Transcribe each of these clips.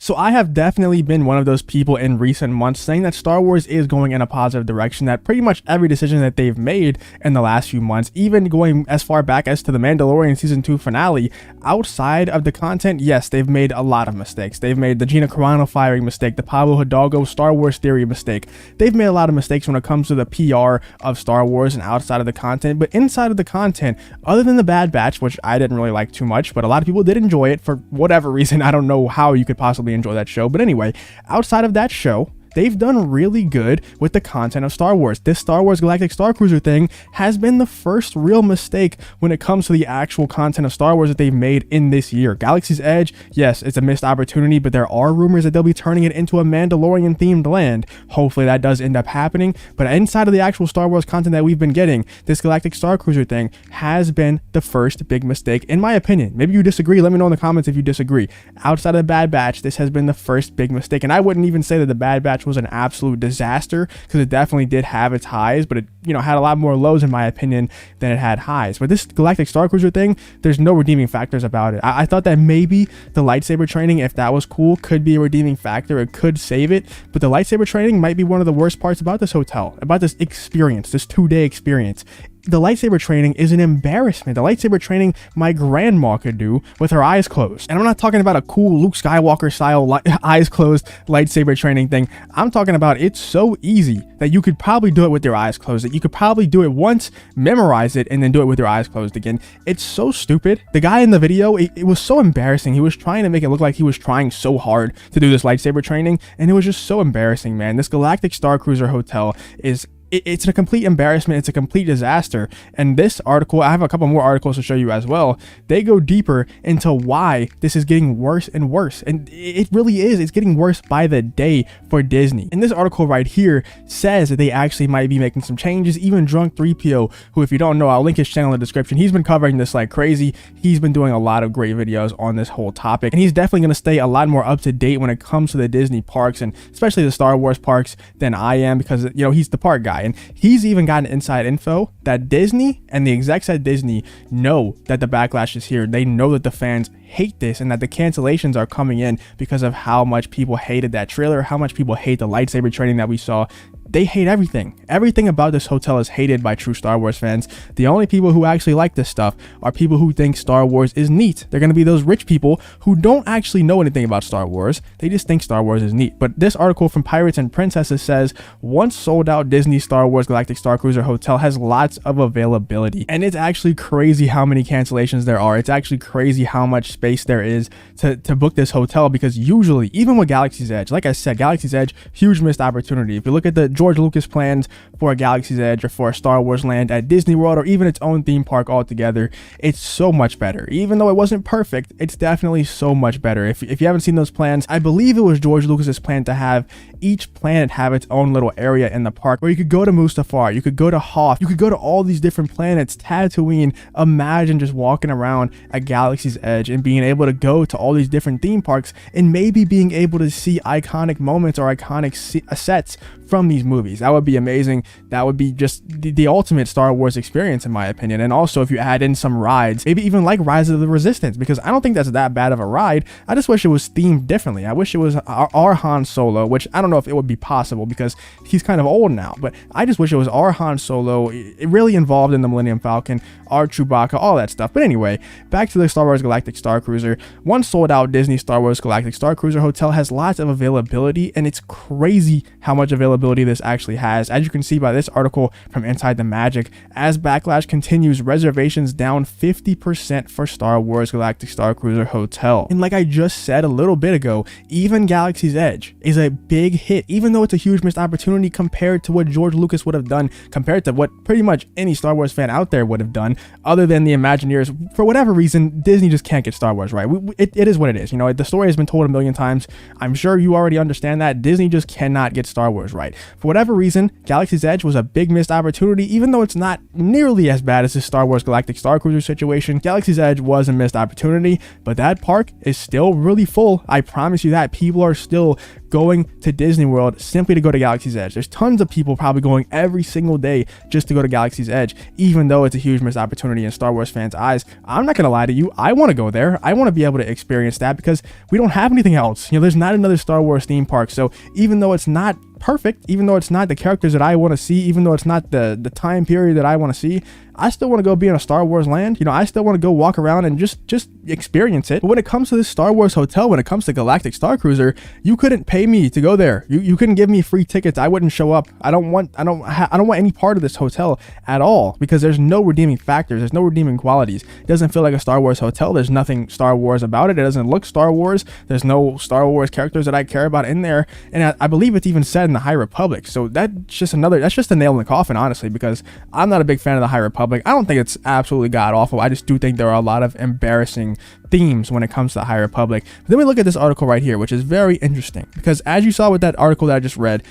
So I have definitely been one of those people in recent months saying that Star Wars is going in a positive direction, that pretty much every decision that they've made in the last few months, even going as far back as to the Mandalorian season 2 finale, outside of the content, yes, they've made a lot of mistakes. They've made the Gina Carano firing mistake, the Pablo Hidalgo Star Wars theory mistake. They've made a lot of mistakes when it comes to the PR of Star Wars and outside of the content, but inside of the content, other than the Bad Batch, which I didn't really like too much, but a lot of people did enjoy it for whatever reason. I don't know how you could possibly enjoy that show, but anyway, outside of that show, they've done really good with the content of Star Wars. This Star Wars Galactic Starcruiser thing has been the first real mistake when it comes to the actual content of Star Wars that they've made in this year. Galaxy's Edge, yes, it's a missed opportunity, but there are rumors that they'll be turning it into a Mandalorian themed land. Hopefully that does end up happening, but inside of the actual Star Wars content that we've been getting, this Galactic Starcruiser thing has been the first big mistake, in my opinion. Maybe you disagree, let me know in the comments if you disagree. Outside of the Bad Batch, this has been the first big mistake, and I wouldn't even say that the Bad Batch was an absolute disaster, because it definitely did have its highs, but it, had a lot more lows in my opinion than it had highs. But this Galactic Starcruiser thing, there's no redeeming factors about it. I thought that maybe the lightsaber training, if that was cool, could be a redeeming factor. It could save it, but the lightsaber training might be one of the worst parts about this hotel, about this experience, this 2-day experience. The lightsaber training is an embarrassment. The lightsaber training my grandma could do with her eyes closed. And I'm not talking about a cool Luke Skywalker style eyes closed lightsaber training thing. I'm talking about it's so easy that you could probably do it with your eyes closed, that you could probably do it once, memorize it, and then do it with your eyes closed again. It's so stupid. The guy in the video, it was so embarrassing. He was trying to make it look like he was trying so hard to do this lightsaber training, and it was just so embarrassing, man. This Galactic Starcruiser hotel is it's a complete embarrassment. It's a complete disaster. And this article, I have a couple more articles to show you as well. They go deeper into why this is getting worse and worse. And it really is. It's getting worse by the day for Disney. And this article right here says that they actually might be making some changes. Even Drunk 3PO, who, if you don't know, I'll link his channel in the description. He's been covering this like crazy. He's been doing a lot of great videos on this whole topic. And he's definitely going to stay a lot more up to date when it comes to the Disney parks, and especially the Star Wars parks, than I am, because, he's the park guy. And he's even gotten inside info that Disney and the execs at Disney know that the backlash is here. They know that the fans hate this and that the cancellations are coming in because of how much people hated that trailer, how much people hate the lightsaber training that we saw. They hate everything. Everything about this hotel is hated by true Star Wars fans. The only people who actually like this stuff are people who think Star Wars is neat. They're going to be those rich people who don't actually know anything about Star Wars. They just think Star Wars is neat. But this article from Pirates and Princesses says, once sold out Disney Star Wars Galactic Starcruiser hotel has lots of availability. And it's actually crazy how many cancellations there are. It's actually crazy how much space there is to book this hotel, because usually, even with Galaxy's Edge, like I said, Galaxy's Edge, huge missed opportunity. If you look at the George Lucas plans for a Galaxy's Edge or for a Star Wars land at Disney World, or even its own theme park altogether, it's so much better. Even though it wasn't perfect, it's definitely so much better. If you haven't seen those plans, I believe it was George Lucas's plan to have each planet have its own little area in the park where you could go to Mustafar, you could go to Hoth, you could go to all these different planets, Tatooine. Imagine just walking around at Galaxy's Edge and being able to go to all these different theme parks and maybe being able to see iconic moments or iconic sets from these movies. That would be amazing. That would be just the ultimate Star Wars experience, in my opinion. And also, if you add in some rides, maybe even like Rise of the Resistance, because I don't think that's that bad of a ride. I just wish it was themed differently. I wish it was our Han Solo, which I don't know if it would be possible because he's kind of old now, but I just wish it was our Han Solo, it really involved in the Millennium Falcon, our Chewbacca, all that stuff. But anyway, back to the Star Wars Galactic Starcruiser. One sold out Disney Star Wars Galactic Starcruiser hotel has lots of availability, and it's crazy how much availability this actually has. As you can see by this article from Inside the Magic, as backlash continues, reservations down 50% for Star Wars Galactic Starcruiser hotel. And like I just said a little bit ago, even Galaxy's Edge is a big hit, even though it's a huge missed opportunity compared to what George Lucas would have done, compared to what pretty much any Star Wars fan out there would have done, other than the Imagineers. For whatever reason, Disney just can't get Star Wars right. It is what it is. The story has been told a million times. I'm sure you already understand that. Disney just cannot get Star Wars right. For whatever reason, Galaxy's Edge was a big missed opportunity, even though it's not nearly as bad as the Star Wars Galactic Starcruiser situation. Galaxy's Edge was a missed opportunity, but that park is still really full. I promise you that. People are still going to Disney World simply to go to Galaxy's Edge. There's tons of people probably going every single day just to go to Galaxy's Edge, even though it's a huge missed opportunity in Star Wars fans' eyes. I'm not gonna lie to you, I want to go there. I want to be able to experience that because we don't have anything else. You know, there's not another Star Wars theme park. So even though it's not perfect, even though it's not the characters that I want to see, even though it's not the time period that I want to see, I still want to go be in a Star Wars land. You know, I still want to go walk around and just experience it. But when it comes to this Star Wars hotel, when it comes to Galactic Starcruiser, you couldn't pay me to go there. You couldn't give me free tickets. I wouldn't show up. I don't want any part of this hotel at all because there's no redeeming factors. There's no redeeming qualities. It doesn't feel like a Star Wars hotel. There's nothing Star Wars about it. It doesn't look Star Wars. There's no Star Wars characters that I care about in there. And I believe it's even said in the High Republic. So that's just a nail in the coffin, honestly, because I'm not a big fan of the High Republic. I don't think it's absolutely god awful. I just do think there are a lot of embarrassing themes when it comes to the High Republic. But then we look at this article right here, which is very interesting because as you saw with that article that I just read,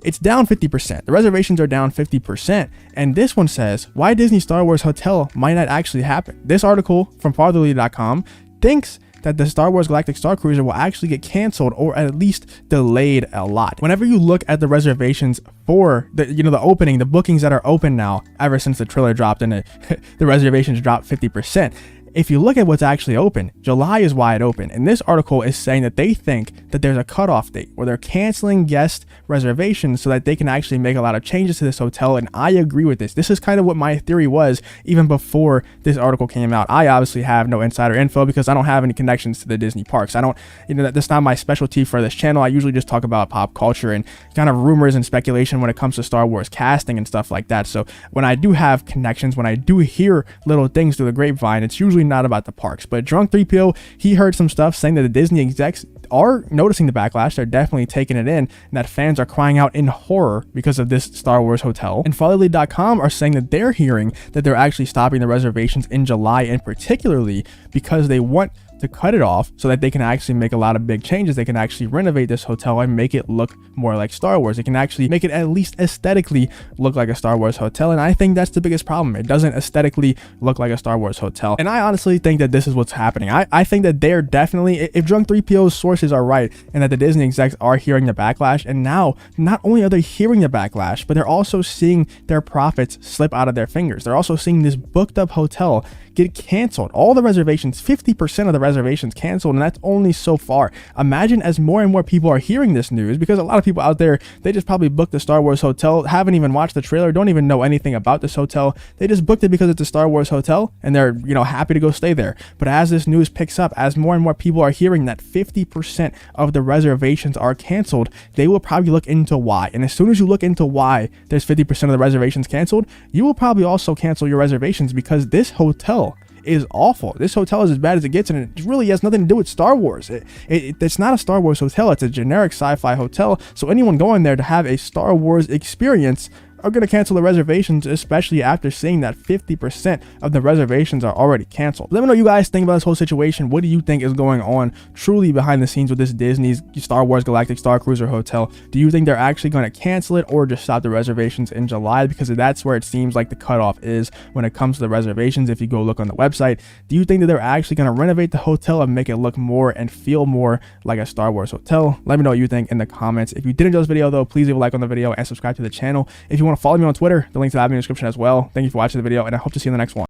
it's down 50%. The reservations are down 50%. And this one says, why Disney Star Wars Hotel might not actually happen. This article from fartherly.com thinks that the Star Wars Galactic Starcruiser will actually get canceled or at least delayed a lot. Whenever you look at the reservations for the opening, the bookings that are open now, ever since the trailer dropped and the reservations dropped 50%. If you look at what's actually open, July is wide open. And this article is saying that they think that there's a cutoff date where they're canceling guest reservations so that they can actually make a lot of changes to this hotel. And I agree with this. This is kind of what my theory was even before this article came out. I obviously have no insider info because I don't have any connections to the Disney parks. I don't, that's not my specialty for this channel. I usually just talk about pop culture and kind of rumors and speculation when it comes to Star Wars casting and stuff like that. So when I do have connections, when I do hear little things through the grapevine, it's usually not about the parks. But Drunk 3PO, he heard some stuff saying that the Disney execs are noticing the backlash. They're definitely taking it in, and that fans are crying out in horror because of this Star Wars hotel. And Fatherly.com are saying that they're hearing that they're actually stopping the reservations in July, and particularly because they want to cut it off so that they can actually make a lot of big changes. They can actually renovate this hotel and make it look more like Star Wars. They can actually make it at least aesthetically look like a Star Wars hotel, and I think that's the biggest problem. It doesn't aesthetically look like a Star Wars hotel, and I honestly think that this is what's happening. I think that they're definitely, if Drunk 3PO's sources are right and that the Disney execs are hearing the backlash, and now not only are they hearing the backlash, but they're also seeing their profits slip out of their fingers. They're also seeing this booked up hotel get canceled. All the reservations, 50% of the reservations canceled, and that's only so far. Imagine as more and more people are hearing this news, because a lot of people out there, they just probably booked the Star Wars hotel, haven't even watched the trailer, don't even know anything about this hotel. They just booked it because it's a Star Wars hotel and they're, happy to go stay there. But as this news picks up, as more and more people are hearing that 50% of the reservations are canceled, they will probably look into why. And as soon as you look into why there's 50% of the reservations canceled, you will probably also cancel your reservations, because this hotel is awful. This hotel is as bad as it gets, and it really has nothing to do with Star Wars. It's not a Star Wars hotel. It's a generic sci-fi hotel. So anyone going there to have a Star Wars experience are going to cancel the reservations, especially after seeing that 50% of the reservations are already canceled. Let me know what you guys think about this whole situation. What do you think is going on truly behind the scenes with this Disney's Star Wars Galactic Starcruiser hotel? Do you think they're actually going to cancel it or just stop the reservations in July? Because that's where it seems like the cutoff is when it comes to the reservations. If you go look on the website, do you think that they're actually going to renovate the hotel and make it look more and feel more like a Star Wars hotel? Let me know what you think in the comments. If you did enjoy this video though, please leave a like on the video and subscribe to the channel. If you want to follow me on Twitter, the link's in the description as well. Thank you for watching the video, and I hope to see you in the next one.